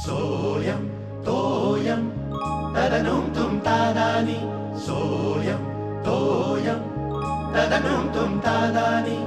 सोयम तोयम तदनुम तुम तादानी सोयम तोयम तदनुम तुम तादानी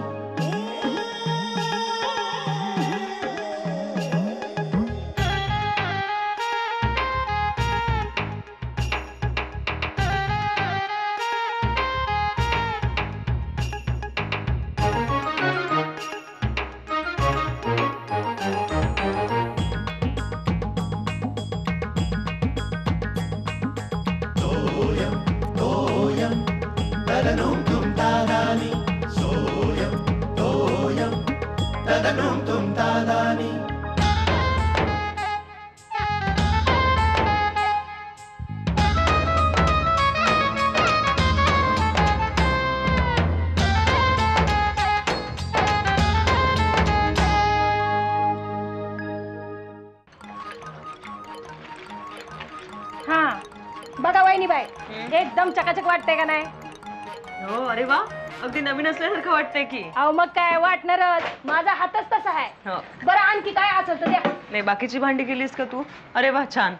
तदनुम तुम तादानी सोयम तोयम तदनुम तुम तादानी हा बघा वहिनीबाई एकदम चकाचक वाटतंय का नाही? हो अरे वा अगदी नवीन असल्यासारखं वाटतंय की. अहो मग काय वाटणारच, माझा हातच तसा आहे. हो बरं आणखी काय असेल तर द्या. नाही बाकीची भांडी केलीस का तू? अरे वा छान.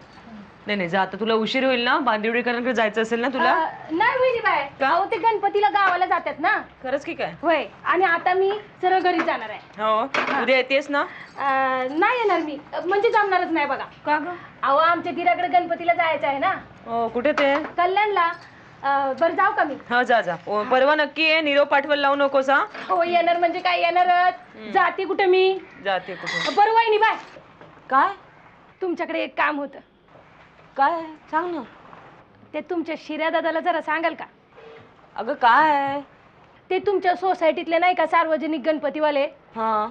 नाही नाही जा आता तुला उशीर होईल ना, बांदिवडेकरांकडे जायचं असेल ना तुला. नाही वहिनीबाई का? अहो ते गणपतीला गावाला जातात ना. खरंच की काय? होय आणि आता मी सरळ घरी जाणार आहे. हो उद्या येतेस ना? नाही येणार मी, म्हणजे जमणारच नाही बघा. का ग? अहो आमच्या दिराकडे गणपतीला जायचं आहे ना. हो कुठे ते? कल्याणला. बरं जाऊ का मी? हा जा जा. परवा नक्की ये, निरोप पाठवायला लावू नकोस हा. हो येणार म्हणजे काय येणारच. जाते कुठे मी? जाते कुठे? बरं वहिनीबाई काय? तुमच्याकडे एक काम होतं. काय सांग ना. ते तुमच्या शिर्या दादाला जरा सांगाल का? अगं काय? ते तुमच्या सोसायटीतले नाही का सार्वजनिक गणपतीवाले? हा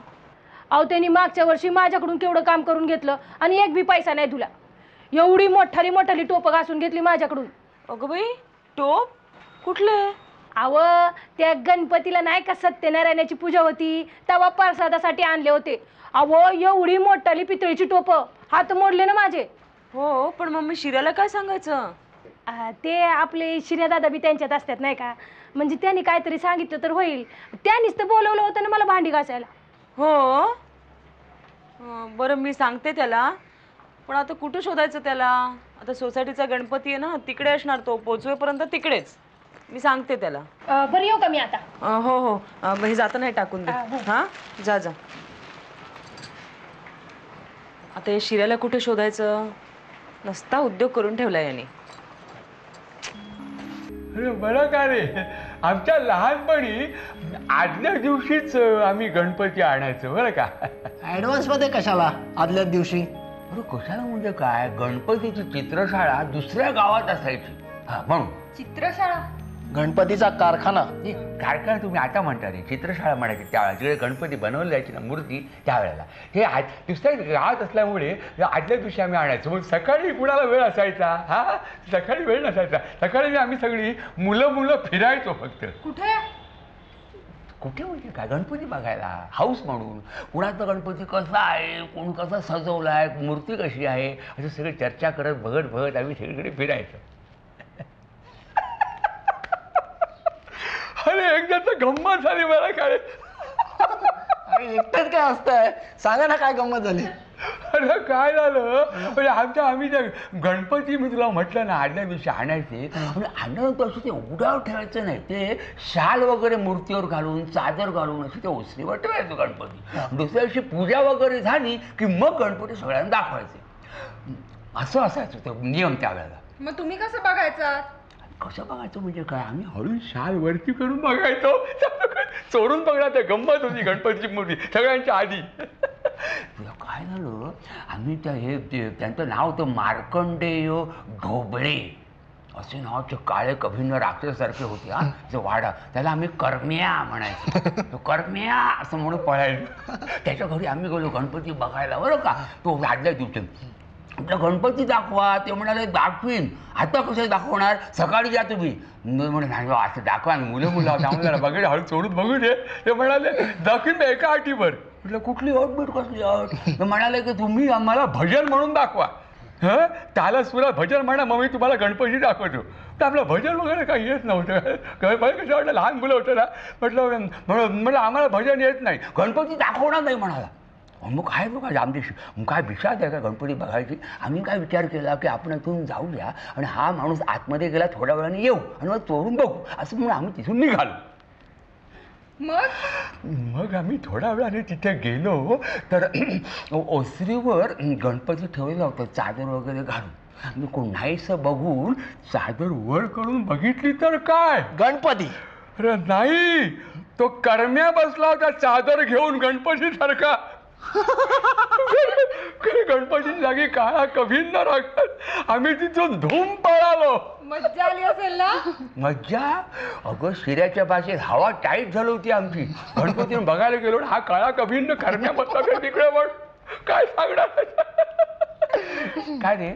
अहो त्यांनी मागच्या वर्षी माझ्याकडून केवढं काम करून घेतलं आणि एक बी पैसा नाही तुला. एवढी मोठाली टोपं घासून घेतली माझ्याकडून. अगं बाई टोप कुठले? अहो त्या गणपतीला नाही का सत्यनारायणाची पूजा होती तेव्हा प्रसादासाठी आणले होते. अहो एवढी मोठाली पितळीची टोपं, हात मोडले ना माझे. हो पण मम्मी शिऱ्याला काय सांगायचं? ते आपले शिर्या दादा बी त्यांच्यात असतात नाही का, म्हणजे त्यांनी काहीतरी सांगितलं तर होईल. त्यांनीच तर बोलवलं होतं ना मला भांडी घासायला. हो बरं मी सांगते त्याला, पण आता कुठं शोधायचं त्याला? आता सोसायटीचा गणपती आहे ना तिकडे असणार, तो पोचवेपर्यंत तिकडेच. मी सांगते त्याला. बरं येऊ का मी आता? हो हो हे जाताना टाकून दे. हा जा जा. आता हे शिऱ्याला कुठे शोधायचं? नसता उद्योग करून ठेवला याने. अरे बरं का रे, आमच्या लहानपणी आदल्या दिवशीच आम्ही गणपती आणायचो बरं का. ऍडव्हान्स मध्ये कशाला आदल्या दिवशी? अरे कशाला म्हणजे काय, गणपतीची चित्रशाळा दुसऱ्या गावात असायची. हा म्हणून चित्रशाळा? गणपतीचा कारखाना. कारखाना तुम्ही आता म्हणता रे, चित्रशाळा म्हणायची त्यावेळेला जिकडे गणपती बनवली जायची ना मूर्ती त्यावेळेला. हे दुसऱ्या गावात असल्यामुळे आदल्या दिवशी आम्ही आणायचो. मग सकाळी कुणाला वेळ असायचा? हा सकाळी वेळ नसायचा. सकाळी आम्ही सगळी मुलं फिरायचो फक्त. कुठे कुठे म्हणजे काय, गणपती बघायला हाऊस म्हणून. कुणाचा गणपती कसा आहे, कोण कसा सजवला आहे, मूर्ती कशी आहे, असं सगळी चर्चा करत बघत आम्ही सगळीकडे फिरायचो. अरे एकदा तर गंमत झाली मला काय. अरे एकटंच काय असतंय, सांगा ना काय गंमत झाली. अरे काय झालं म्हणजे आम्ही त्या गणपती मी तुला म्हटलं ना आदल्या दिवशी आणायचे. आणल्यानंतर असं ते उघड्यावर ठेवायचं नाही, ते शाल वगैरे मूर्तीवर घालून चादर घालून असं ते ओसरीवर ठेवायचं गणपती. दुसऱ्या दिवशी पूजा वगैरे झाली की मग गणपती सगळ्यांना दाखवायचे. असं असायचं तो नियम त्यावेळेला. मग तुम्ही कसं बघायचं? कसं बघायचं म्हणजे काय, आम्ही हळू शाल वरती करून बघायचो. चोरून बघणार ते गंमत होती गणपतीची मूर्ती सगळ्यांच्या आधी. काय झालं, आम्ही त्यांचं नाव होतं मार्कंडेय ढोबळे असे नावाचे काळे कभिन्न राक्षसारखे होते. हा जो वाडा, त्याला आम्ही करम्या म्हणायचो. करम्या असं म्हणून पळायचो. त्याच्या घरी आम्ही गेलो गणपती बघायला बरं का. तो आदल्या दिवशी म्हटलं गणपती दाखवा. ते म्हणाले दाखवीन. आता कसं दाखवणार, सकाळी जा तुम्ही. म्हणे नाही असं दाखवा, मुलं आम्हाला बघायला हळू सोडून बघू दे. ते म्हणाले दाखवीन एका अटीवर. म्हटलं कुठली अट बीट कसली अट? म्हणाले की तुम्ही आम्हाला भजन म्हणून दाखवा. हं त्याला सुद्धा भजन म्हणा मग मी तुम्हाला गणपती दाखवतो. तर आपलं भजन वगैरे काही येत नव्हतं. कसं वाटलं लहान मुलं होतं ना, म्हटलं आम्हाला भजन येत नाही, गणपती दाखवणार नाही म्हणाला. मग काय बघा जामदेश मग काय विचार आहे का गणपती बघायची. आम्ही काय विचार केला की आपण इथून जाऊया आणि हा माणूस आतमध्ये गेला थोड्या वेळाने येऊ आणि मग चोरून बघू असं म्हणून आम्ही तिथून निघालो. मग आम्ही थोड्या वेळाने तिथे गेलो तर ओसरीवर गणपती ठेवलेला होता चादर वगैरे घालून. मी कोणाहीसं बघून चादर वर करून बघितली तर काय गणपती. अरे नाही, तो करम्या बसला होता चादर घेऊन गणपती सारखा. गणपतीची जागी काळा कभिन्न राखत आम्ही तिथून धूम पळालो. मज्जा आली असेल ना. मज्जा अगं शिऱ्याच्या भाषेत हवा टाईट झाली होती आमची. गणपतीने बघायला गेलो हा काळा कभिन्न करण्या बसला का तिकडे पण काय सांगणार. काय रे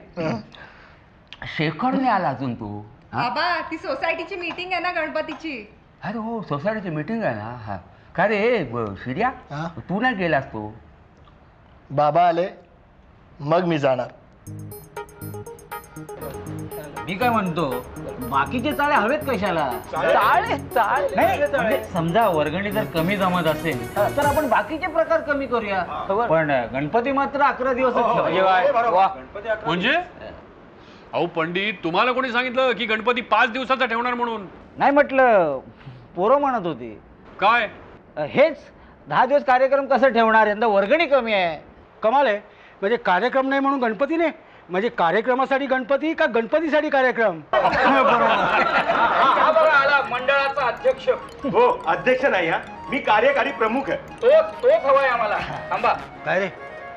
शेखर नाही आला अजून तू. बाबा ती सोसायटीची मीटिंग आहे ना गणपतीची. अरे हो सोसायटीची मीटिंग आहे ना. हा काय रे शिर्या तू नाही गेलास तू. बाबा आले मग मी जाणार. मी काय म्हणतो बाकीचे चाळे हवेत कशाला. नाही, समजा वर्गणी जर कमी जमत असेल तर आपण बाकीचे प्रकार कमी करूया. पण गणपती मात्र 11 दिवस. म्हणजे अहो पंडित तुम्हाला कोणी सांगितलं की गणपती 5 दिवसाचा ठेवणार म्हणून. नाही म्हटलं पोरं म्हणत होती काय हेच 10 दिवस कार्यक्रम कसं ठेवणार. यंदा वर्गणी कमी आहे. कमाल आहे. म्हणजे कार्यक्रम नाही म्हणून गणपती नाही. म्हणजे कार्यक्रमासाठी गणपती का गणपतीसाठी कार्यक्रम. आला मंडळाचा अध्यक्ष. हो अध्यक्ष नाही हा मी कार्यकारी प्रमुख आहे. तोच हवाय आम्हाला. थांबा काय रे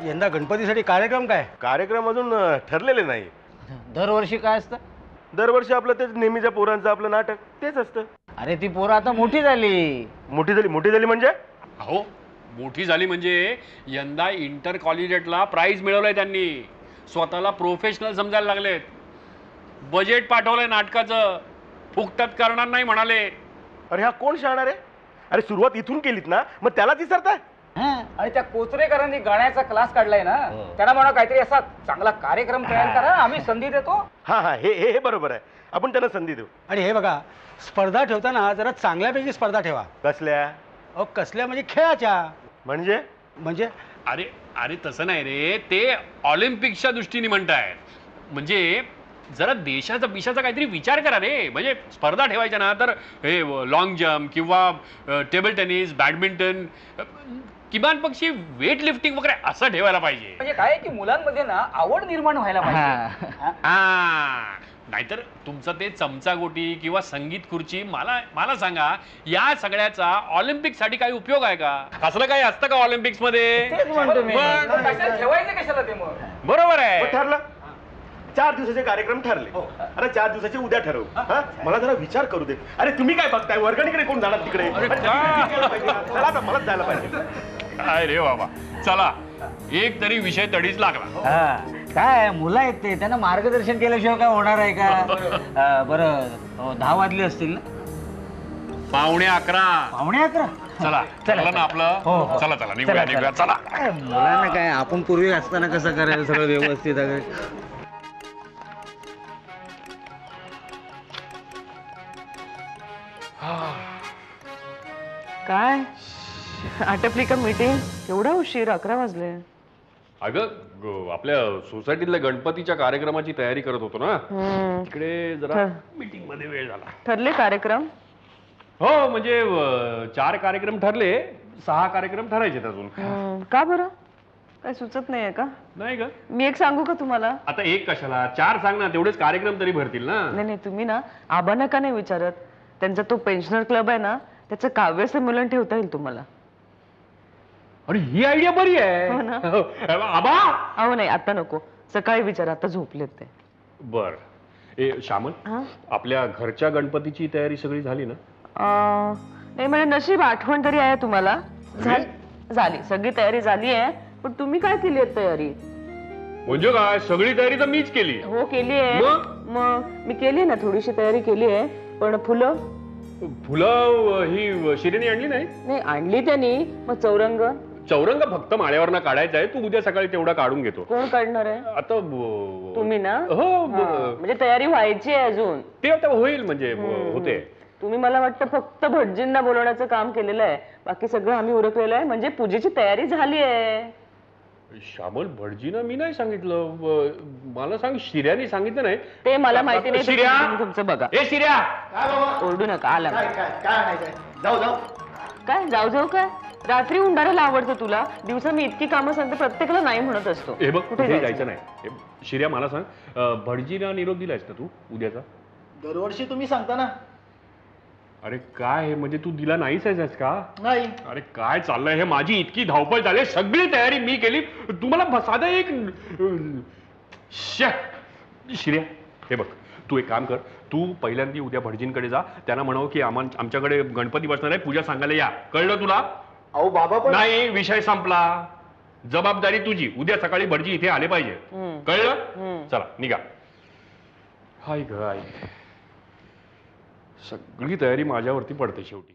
यंदा गणपतीसाठी कार्यक्रम काय. कार्यक्रम अजून ठरलेले नाही. दरवर्षी काय असतं. दरवर्षी आपलं तेच नेहमीच्या पोरांचं आपलं नाटक तेच असतं. अरे ती पोरं आता मोठी झाली. मोठी झाली म्हणजे अहो मोठी झाली म्हणजे यंदा इंटर कॉलेजिएटला प्राइज मिळवलंय त्यांनी. स्वतःला प्रोफेशनल समजायला लागलेत. बजेट पाठवलंय नाटकाचं. फुकटात करणार नाही म्हणाले. अरे हा कोण शाणार आहे. अरे सुरुवात इथून केलीत ना मग त्यालाच विसरताय. आणि त्या कोचरेकरांनी गाण्याचा क्लास काढलाय ना त्यांना म्हणा काहीतरी असा चांगला कार्यक्रम तयार करा आम्ही संधी देतो. हा हे बरोबर आहे. आपण त्यांना संधी देऊ. आणि हे बघा स्पर्धा ठेवताना जरा चांगल्यापैकी स्पर्धा ठेवा. कसल्या अहो कसल्या म्हणजे खेळाच्या. म्हणजे अरे अरे तसं नाही रे ते ऑलिम्पिक्सच्या दृष्टीने म्हणतायत. म्हणजे जरा देशाचा काहीतरी विचार करा रे. म्हणजे स्पर्धा ठेवायच्या ना तर हे लॉंग जम्प किंवा टेबल टेनिस बॅडमिंटन किमान पक्षी वेट लिफ्टिंग वगैरे असं ठेवायला पाहिजे. म्हणजे काय की मुलांमध्ये ना आवड निर्माण व्हायला पाहिजे. हा नाहीतर तुमचं ते चमचा गोटी किंवा संगीत खुर्ची मला सांगा या सगळ्याचा ऑलिम्पिक साठी काही उपयोग आहे का. असलं काही असतं का ऑलिम्पिक्स मध्ये. ठेवायचं कशाला ते मग. बरोबर आहे. ठरलं 4 दिवसाचे कार्यक्रम ठरले. अरे 4 दिवसाचे उद्या ठरवू. मला जरा विचार करू दे. अरे तुम्ही काय बघताय वर्गणीकडे कोण जाणार तिकडे. चला आता मलाच जायला पाहिजे. काय रे बाबा चला एक तरी विषय तडीच लागला. काय मुलं आहेत ते त्यांना मार्गदर्शन केल्याशिवाय काय होणार आहे का. बरं 10 वाजले असतील ना. 11:15. 11:15. चला चला ना आपलं. चला निघूया चला. मुलांना काय आपण पूर्वी असताना कसं करायचं सगळं व्यवस्थित. काय आटपली का मीटिंग. एवढा उशीर 11 वाजले. अगं आपल्या सोसायटीतल्या गणपतीच्या कार्यक्रमाची तयारी करत होतो ना तिकडे जरा मीटिंग मध्ये वेळ झाला. ठरले कार्यक्रम. हो म्हणजे 4 कार्यक्रम ठरले 6 कार्यक्रम ठरायचे अजून. का बरं काय सुचत नाहीये का. नाही ग मी एक सांगू का तुम्हाला. आता एक कशाला 4 सांग ना तेवढेच कार्यक्रम तरी भरतील ना. नाही तुम्ही ना आबांना का नाही विचारत. त्यांचा तो पेन्शनर क्लब आहे ना त्याचं काव्य संमेलन ठेवता येईल तुम्हाला. अरे ही आयडिया बरी आहे. आबा अहो नाही आता नको सकाळी विचार आता झोपलेत ते. बर श्यामन आपल्या घरच्या गणपतीची तयारी सगळी झाली ना. नाही म्हणजे नशीब आठवण तरी आहे तुम्हाला. झाली सगळी तयारी झाली आहे. पण तुम्ही काय केली आहे तयारी. म्हणजे काय सगळी तयारी तर मीच केली. हो केली आहे. मग मी केली ना थोडीशी तयारी केली आहे. पण फुलं ही शिरीने आणली नाही. आणली त्यांनी. मग चौरंग चौरंग फक्त माळ्यावरनं काढायचा आहे, तू उद्या सकाळी तेवढा काढून घेतो. कोण काढणार आहे? आता तुम्ही ना? हो म्हणजे तयारी व्हायची आहे अजून. ते आता होईल म्हणजे होते. तुम्ही मला वाटतं फक्त भटजींना बोलवण्याचं काम केलेलं आहे, बाकी सगळं आम्ही उरकलेलं आहे. म्हणजे पूजेची तयारी झाली आहे. श्यामल, भटजीना मी नाही सांगितलं. मला सांग, शिर्याने सांगितलं नाही? ते मला माहिती नाही. शिर्या, तुम्ही तुमचं बघा. ए शिर्या, ओरडू नका. आला काय काय काय आणायचंय? जाऊ जाऊ. काय जाऊ जाऊ काय? रात्री उंडारायला आवडतं तुला? दिवसा मी इतकी कामं सांगते, प्रत्येकाला नाही म्हणत असतो. हे बघ, कुठे कुठे जायचं? जायचं नाही. शिर्या, मला सांग, भटजीना निरोप दिलायस ना तू उद्याचा? दरवर्षी तुम्ही सांगता ना. अरे काय म्हणजे तू दिला नाहीच आहेस का? नाही. अरे काय चाललंय हे? माझी इतकी धावपळ झाली, सगळी तयारी मी केली, तुम्हाला साधा एक शिर्या, हे बघ, तू एक काम कर, तू पहिल्यांदा उद्या भटजींकडे जा, त्यांना म्हणावं की आमच्याकडे गणपती बसणार आहे, पूजा सांगायला या. कळलं तुला? अहो बाबा पण नाही, विषय संपला. जबाबदारी तुझी. उद्या सकाळी भटजी इथे आले पाहिजे. कळलं? चला निघा. हाय ग आई, सगळी तयारी माझ्यावरती पडते शेवटी.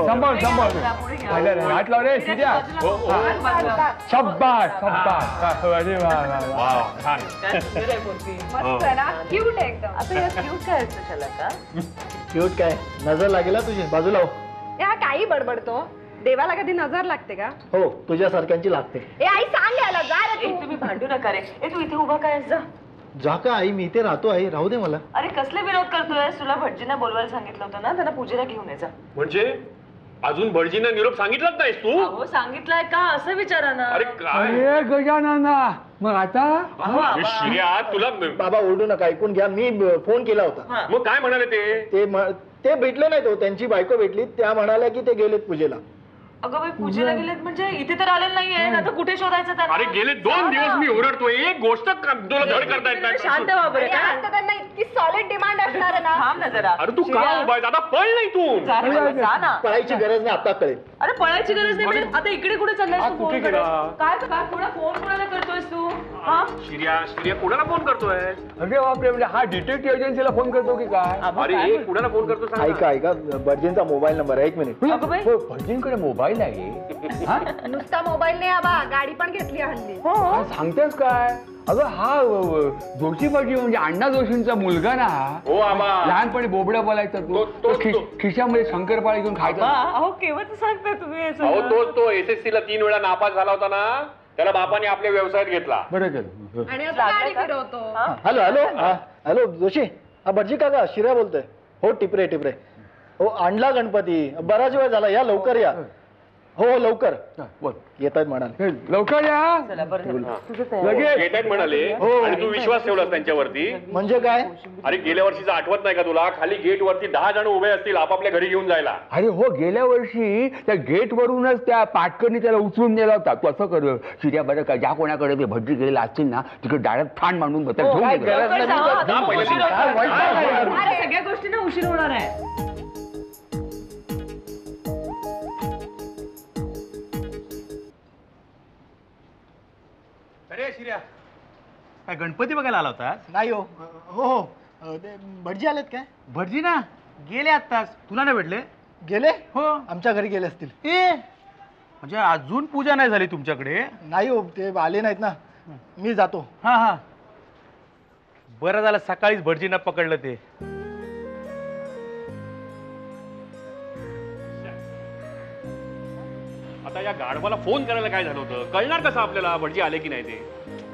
संभाळ संभाळ. हात लाव रे शिर्या. शब्बास शब्बास. अरे वा वा वा. क्यूट आहे एकदम. आता या क्यूट काय असतं त्याला का? क्यूट काय? नजर लागेल ना तुझी. बाजूला हो. या काही बडबडतो. देवाला कधी नजर लागते का? हो, तुझ्यासारख्यांची लागते. ए आई, सांग याला, जा रे तू. तुम्ही भांडू नका रे. तू इथे उभा काय जा. जा का आई, मी इथे राहतो. आई राहू दे मला. अरे कसले विरोध करतोय? तुला भटजींना बोलवायला सांगितलं होतं ना, त्यांना पूजेला घेऊन यायचा. म्हणजे अजून भटजींना निरोप सांगितलाच नाहीस तू? हो सांगितलंय का असं विचारा ना. अरे काय अरे गजानना, मग आता अरे शिर्या, तुला बाबा ओरडू नका, ऐकून घ्या. मी फोन केला होता. मग काय म्हणाले ते? ते भेटले नाही. तो त्यांची बायको भेटली. त्या म्हणाल्या की ते गेलेत पूजेला. अगं बाई, पूजेला गेलेत म्हणजे इथे तर आलेलं नाहीये. आता कुठे शोधायचं त्यांना? अरे गेले 2 दिवस मी ओरडतोय, एक गोष्ट तुला धड करता येत नाही. शांत व्हा बरं. काय? त्यांना इतकी सॉलिड डिमांड असणार ना. थांब ना जरा. अरे तू का उभा आहेस? आता पळ नाही तू. जा रे बाबा, जा ना. पळायची गरज नाही, आता कळेल. अरे पळायची गरज नाही म्हणजे आता इकडे कुठे चाललायस तू? कुठे फोन गेला? काय काय फोन कोणाला करतोयस तू? हा शिर्या कोणाला फोन करतोय? अरे बापरे, म्हणजे हा डिटेक्टिव्ह एजन्सीला फोन करतो की काय? अरे कुणाला फोन करतो सांग ना. ऐका ऐका, भटजींचा मोबाईल नंबर आहे. 1 मिनिट. अगं बाई. हो, भटजींकडे मोबाईल आहे. हा? नुसता मोबाईल नाही आबा, गाडी पण घेतली हल्ली. काय सांगतेस काय? अगं हा जोशी भटजी म्हणजे अण्णा जोशींचा मुलगा ना. हो आबा. लहानपणी बोबड्या बोलायचा तो खिशामध्ये शंकरपाळी घेऊन खायचा. अहो केव्हाच सांगताय तुम्ही हे अहो सगळं? तो SSC ला 3 वेळा नापास झाला होता ना, त्याला बापाने आपल्या व्यवसायात घेतला. बरं केलं. आणि आता गाडी फिरवतो. Hello hello. हॅलो जोशी. हा भटजी काका, शिर्या बोलतोय. हो, टिपरे टिपरे. हो, आणला गणपती. बराच वेळ झाला. या लवकर या. हो लवकर. बोल. येत आहेत म्हणाल. लवकर या. चला बरं. लगेच. येतात म्हणाले. आणि तू विश्वास ठेवलास त्यांच्यावरती. म्हणजे काय? अरे गेल्या वर्षीचं आठवत नाही का तुला? खाली गेट वरती 10 जण उभे असतील आपापल्या घरी घेऊन जायला. अरे हो, गेल्या वर्षी त्या गेट वरूनच त्या पाटकरनी त्याला उचलून नेला होता. तू असं कर शिर्या, बरं का, ज्या कोणाकडे ते भटजी गेलेले असतील ना, तिकडे डायरेक्ट ठाण मांडून घेऊन लवकर ये. जावा. जा पहिल्यांदा. अरे सगळ्या गोष्टींना उशीर होणार आहे. अरे शिर्या, काय गणपती बघायला आला होता? नाही हो. हो हो. ते भटजी आलेत काय? भटजी ना गेले आत्ताच. तुला नाही भेटले? गेले? हो. आमच्या घरी गेले असतील. म्हणजे अजून पूजा नाही झाली तुमच्याकडे? नाही हो, ते आले नाहीत ना. मी जातो. हा हा. बरं झालं सकाळीच भटजींना पकडलं ते. आता या गाढवाला फोन करायला काय झालं होतं? कळणार कसं आपल्याला भटजी आले की नाही ते?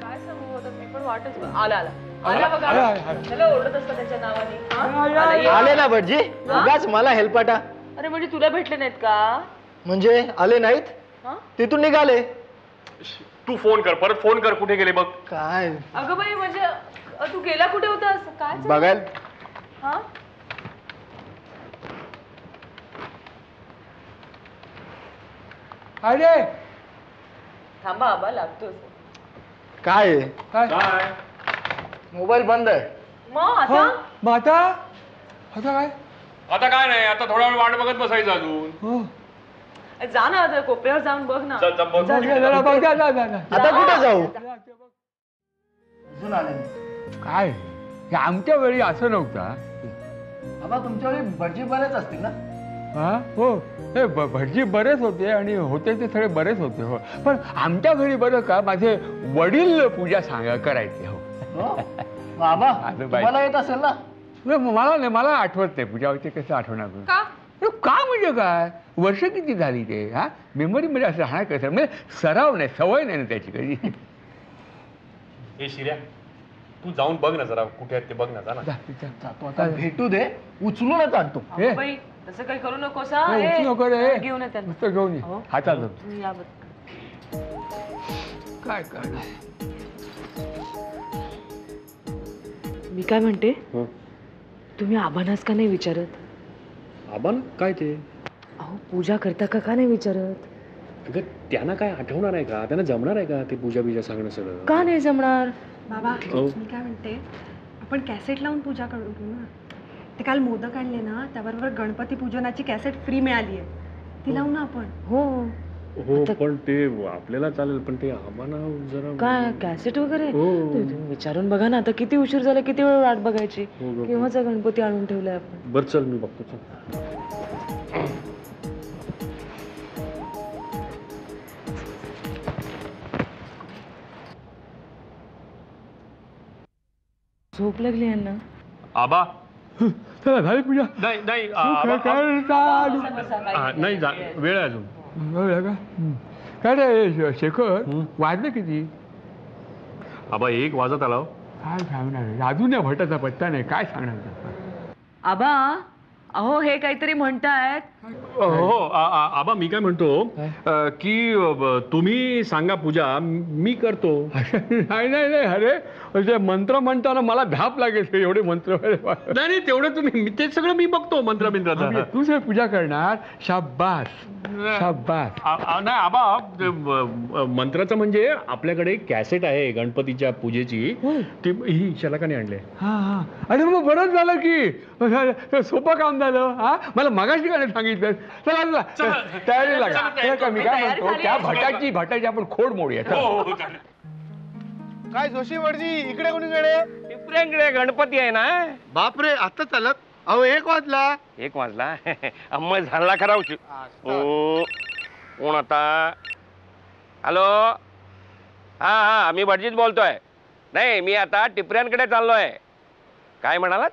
काय सांगू होतं मी पण वाटच आला बघा. चला ओरडत असतं त्याच्या नावाने. आले ना भटजी. उगाच मला हेल्पाटा. अरे म्हणजे तुला भेटले नाहीत का? म्हणजे आले नाहीत? हा? तिथून निघाले. तू फोन कर, परत फोन कर, कुठे गेले बघ. काय अगं बाई म्हणजे तू गेला कुठे होतास? काय झालं? बघायला हा? अरे थांबा आबा लागतोस. काय आहे? काय मोबाईल बंद आहे. मग आता मग आता आता काय? आता काय नाही, आता थोडा वेळ वाट बघत बसायचं अजून. हो. जा ना, आता कोपऱ्यावर जाऊन बघ ना. चल, चल, बघ. जरा बघ, जा, जा, जा, जा. आता कुठे जाऊ? अजून आले नाही. काय हे आमच्या वेळी असं नव्हतं. बाबा तुमच्या वेळी भटजी बरेच असतील ना? हा हो हे भटजी बरेच होते आणि होते ते सगळे बरेच होते. हो पण आमच्या घरी बरं का माझे वडील पूजा करायचे. हो हो? बाबा आजोबा. तुम्हाला येत असेल ना? नाही, मला नाही, मला आठवत नाही पूजा होते कसं आठवणार. का? का म्हणजे काय वर्ष किती झाली ते हा मेमरीमध्ये असं राहणार कसं म्हणजे सराव नाही सवय नाही ना त्याची कधी. हे शिर्या, तू जाऊन बघ ना जरा कुठे आहेत ते बघ ना. जा ना. जातो आता, भेटू दे, उचलूनच आणतो. हे, बाई तसं काही करू नकोस हा. हे, उचलू नको रे. घेऊन ये त्यांना. नुसतं घेऊन ये हो. हातात धर. तुम्ही या बरं. काय करणार. मी काय म्हणते, तुम्ही आबांनाच का नाही विचारत? आबान काय ते? अहो पूजा करता का नाही विचारत? अगं त्यांना काय आठवणार आहे का? त्यांना जमणार आहे का ते पूजा बिजा सांगणं सगळं? का नाही जमणार? बाबा हो. मी काय म्हणते, आपण कॅसेट लावून पूजा करू ना. ते काल मोदक आणले ना, त्याबरोबर गणपती पूजनाची कॅसेट फ्री मिळाली आहे, ती लावू ना आपण. हो हो पण ते आपल्याला चालेल, पण ते आबांना जरा काय कॅसेट वगैरे? हो. तुम्ही विचारून बघा ना. आता किती उशीर झाला, किती वेळ वाट बघायची. हो, हो. केव्हाचा गणपती आणून ठेवलाय आपण. बरं चल मी बघतो. चल. झोप लागली यांना. आबा चला झाली पूजा. नाही नाही नाही वेळ आहे अजून. का काय रे शेखर वाजले किती? आबा 1 वाजत आला. काय सांगणार अजून या भटाचा पत्ता नाही. काय सांगणार. आबा अहो हे काहीतरी म्हणतायत. हो आबा मी काय म्हणतो की तुम्ही सांगा पूजा, मी करतो. नाही नाही नाही अरे ते मंत्र म्हणताना मला धाप लागेल एवढे मंत्र. नाही नाही तेवढं तुम्ही तेच सगळं मी बघतो मंत्र बिंत्राचं. तूच हे पूजा करणार. शाब्बास शाब्बास. नाही आबा मंत्राचं म्हणजे आपल्याकडे कॅसेट आहे गणपतीच्या पूजेची, ती ही शलाकाने आणले. हा हा अरे मग बरंच झालं की सोपं काम झालं. हा मला मगाशी काय सांगितलं. चला चला तयारी लागा. मी काय म्हणतो त्या भटाची आपण खोड मोडूया. काय जोशी भटजी इकडे कोणीकडे? टिपऱ्यांकडे गणपती आहे ना. बापरे आता चालत. अहो 1 वाजला. 1 वाजला अम्मा झाला खरा उशीर. कोण आता? हॅलो हा हा मी भटजीत बोलतोय. नाही मी आता टिपऱ्यांकडे चाललोय. काय म्हणालात?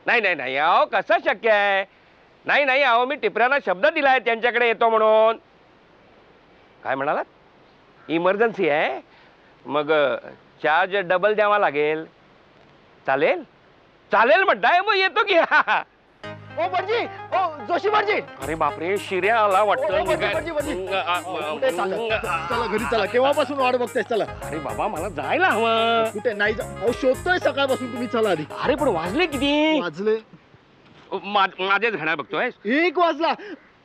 नाही नाही नाही अहो कसं शक्य आहे. नाही नाही अहो मी टिपऱ्यांना शब्द दिलाय त्यांच्याकडे येतो म्हणून. काय म्हणालात? इमर्जन्सी आहे. मग चार्ज डबल द्यावा लागेल. चालेल चालेल म्हणताय मग येतो की. ओ भटजी, ओ जोशी भटजी. अरे बापरे शिर्या आला वाटतं. चला घरी चला. केव्हापासून वाट बघताय? चला. अरे बाबा मला जायला हवं. कुठे नाही अहो शोधतोय सकाळपासून. तुम्ही चला आधी. अरे पण वाजले किती? वाजले माझेच घड्याळ बघतोय. 1 वाजला.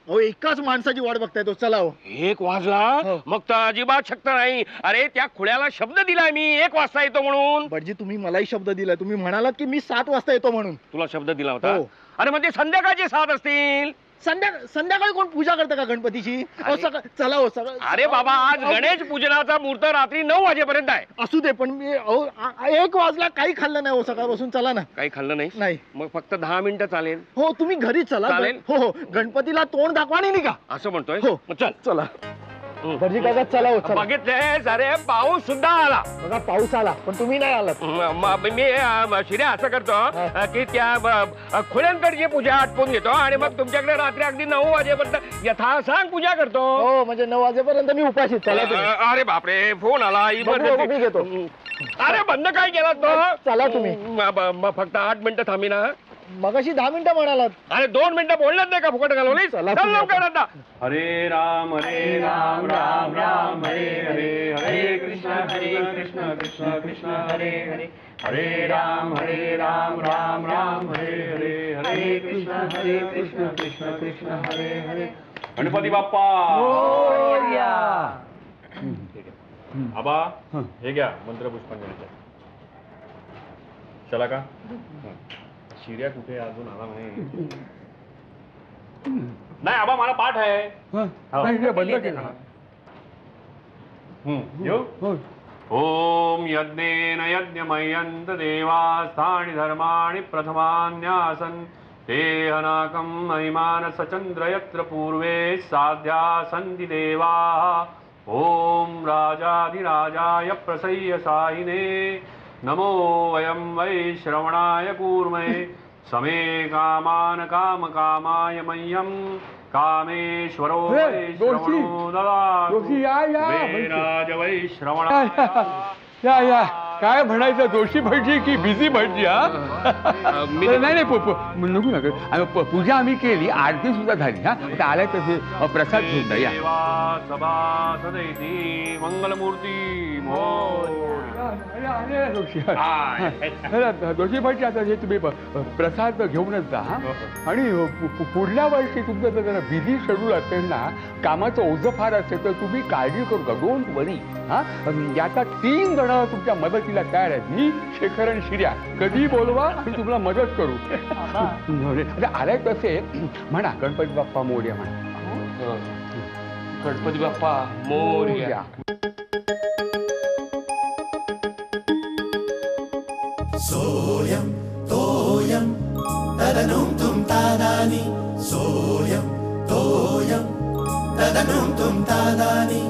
अहो एकाच माणसाची वाट बघताय तो. चला. 1 वाजला मग तर अजिबात शक्य नाही. अरे त्या खुळ्याला शब्द दिलाय मी 1 वाजता येतो म्हणून. भटजी तुम्ही मलाही शब्द दिलाय. तुम्ही म्हणालात की मी 7 वाजता येतो म्हणून. तुला शब्द दिला होता? हो. अरे म्हणजे संध्याकाळचे 7 असतील. संध्याकाळी कोण पूजा करतं का गणपतीची? अहो चला हो सगळं. अरे बाबा आज गणेश पूजनाचा मुहूर्त रात्री 9 वाजेपर्यंत आहे. असू दे पण मी 1 वाजला काही खाल्लं नाही हो सकाळपासून. चला ना. काही खाल्लं नाही? नाही. मग फक्त 10 मिनिटं चालेल? हो तुम्ही घरी चला. चालेल. हो हो गणपतीला तोंड दाखवा नाही का? असं म्हणतोय? हो. मग चल. चला भटजी काका चला हो चला. बघितले अरे पाऊस सुद्धा आला. बघा पाऊस आला पण तुम्ही नाही आलात. मी शिर्या असं करतो की त्या खुल्यांकडची पूजा आटपून घेतो आणि मग तुमच्याकडे रात्री अगदी 9 वाजेपर्यंत यथासांग पूजा करतो. हो म्हणजे 9 वाजेपर्यंत मी उपाशी. चला तुम्ही. अरे बापरे फोन आला. मी घेतो. अरे बंद काय केला तो? चला तुम्ही. फक्त 8 मिनिटं थांबी ना. मगाशी 10 मिनिटं म्हणालात. अरे 2 मिनिटं बोलण्यात नाही का फुकट घालवलीस? चल लवकर आता. हरे राम राम राम हरे हरे हरे कृष्ण कृष्ण कृष्ण हरे हरे हरे राम राम राम हरे हरे हरे कृष्ण कृष्ण हरे हरे. गणपती बाप्पा आबा हे घ्या मंत्र पुष्पांजलीचा. चला का शिर्या कुठे अजून आला नाही. नाही आबा मला पाठ आहे. बंद केला. येऊ. ओम यज्ञेन यज्ञमयन्त देवास्थानि धर्माणि प्रथमान्यासन् ते अनाकं महिमान सचन्द्र यत्र पूर्वे साध्या सन्ति देवाः. ओम राजाधिराजाय प्रसह्य साहिने नमो वयं वै श्रवणाय कूर्महे समे कामान काम कामाय मह्यं कामेश्वरो वै श्रवणो ददातु. राज वै श्रवणाय. या काय म्हणायचं, जोशी भटजी की बिझी भटजी? नाही नको नका. पूजा आम्ही केली, आरती सुद्धा झाली. आता आलाय तसे प्रसाद घेऊन जा. या सभा सदैती मंगलमूर्ती जोशी भटजी, आता हे तुम्ही प्रसाद घेऊनच जा. आणि पुढल्या वर्षी तुमचं जरा बिझी शेड्यूल असेल ना, कामाचं ओझं फार असेल तर तुम्ही काळजी करू का, डोंट वरी. याचा 3 जण तुमच्या मदतीला तयार आहेत. मी, शेखर आणि शिर्या. कधी बोलवा मी तुम्हाला मदत करू. आलाय तसे म्हणा गणपती बाप्पा मोरया म्हणा. गणपती बाप्पा मोरया. सोयम तोयम तदनुम तुम तादानी. सोयम तोयम तदनुम तुम तादानी.